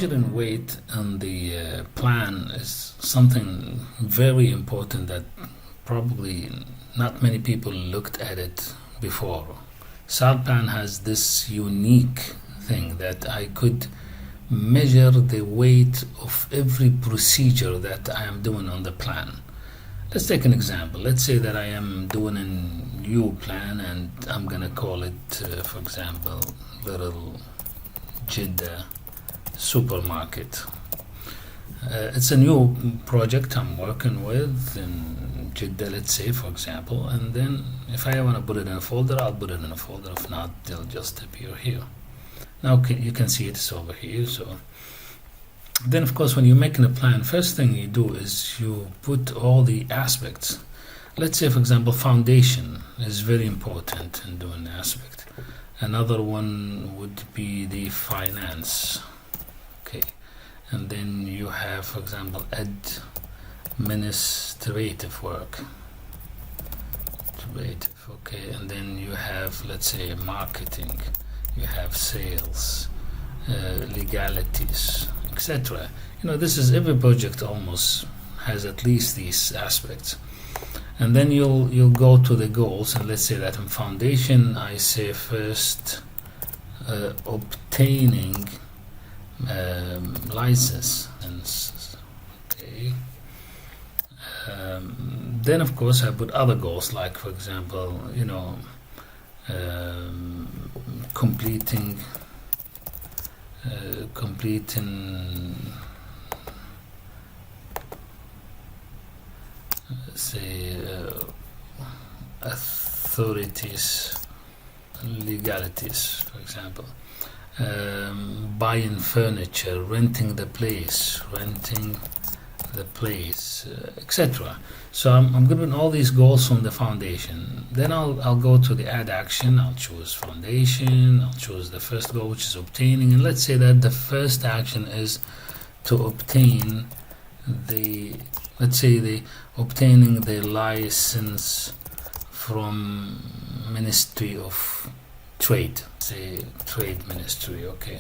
measuring weight on the plan is something very important that probably not many people looked at it before. SAL Plan has this unique thing that I could measure the weight of every procedure that I am doing on the plan. Let's take an example. Let's say that I am doing a new plan and I'm gonna call it, for example, Little Jeddah Supermarket. It's a new project I'm working with in Jeddah, let's say, for example, and then if I want to put it in a folder, I'll put it in a folder. If not, it'll just appear here. Now you can see it's over here. So then, of course, when you're making a plan, first thing you do is you put all the aspects. Let's say, for example, foundation is very important in doing the aspect. Another one would be the finance. Okay. And then you have, for example, administrative work. Okay. And then you have, let's say, marketing. You have sales, legalities, etc. This is every project almost has at least these aspects. And then you'll go to the goals, and let's say that in foundation I say first obtaining license. Okay. Then of course I put other goals, like for example, completing say authorities legalities, for example, buying furniture, renting the place, etc. So I'm given all these goals from the foundation. Then I'll go to the add action. I'll choose foundation. I'll choose the first goal, which is obtaining, and let's say that the first action is to obtain obtaining the license from Ministry of Trade, say Trade Ministry. Okay,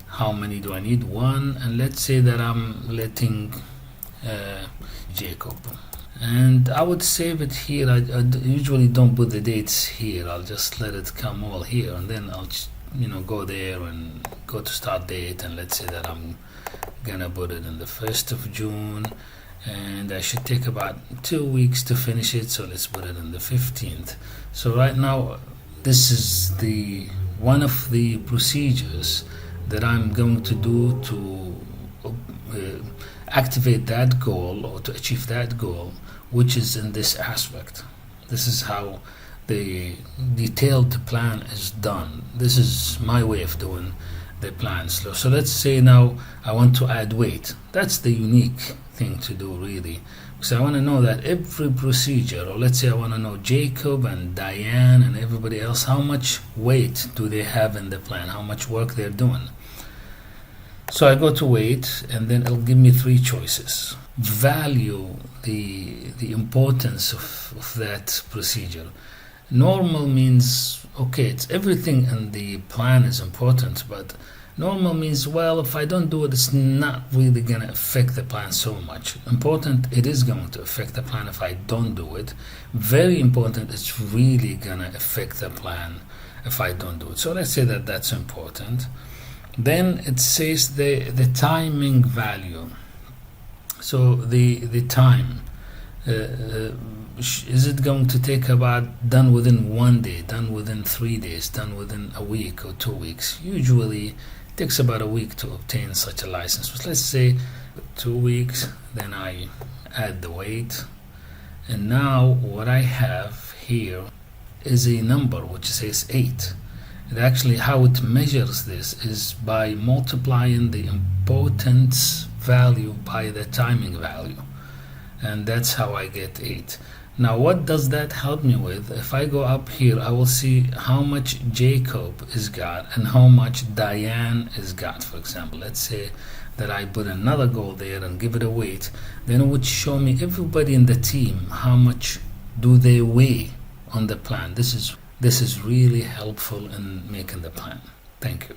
how many do I need? One. And let's say that I'm letting Jacob, and I would save it here. I usually don't put the dates here. I'll just let it come all here, and then I'll go there and go to start date, and let's say that I'm gonna put it in the 1st of June, and I should take about 2 weeks to finish it, so let's put it in the 15th. So right now this is the one of the procedures that I'm going to do to activate that goal, or to achieve that goal, which is in this aspect. This is how the detailed plan is done. This is my way of doing the plans. So let's say now I want to add weight. That's the unique thing to do, really, because I want to know that every procedure, or let's say I want to know Jacob and Diane and everybody else, how much weight do they have in the plan, how much work they're doing. So I go to weight, and then it'll give me 3 choices. Value the importance of that procedure. Normal means, okay, it's everything in the plan is important, but normal means, well, if I don't do it, it's not really going to affect the plan so much. Important, it is going to affect the plan if I don't do it. Very important, it's really going to affect the plan if I don't do it. So let's say that that's important. Then it says the timing value. So the time, is it going to take about done within 1 day, done within 3 days, done within a week or 2 weeks? Usually it takes about a week to obtain such a license. But let's say 2 weeks, then I add the weight, and now what I have here is a number which says 8. And actually how it measures this is by multiplying the importance value by the timing value, and that's how I get 8. Now what does that help me with? If I go up here, I will see how much Jacob is got and how much Diane is got. For example, let's say that I put another goal there and give it a weight, then it would show me everybody in the team, how much do they weigh on the plan. This is really helpful in making the plan. Thank you.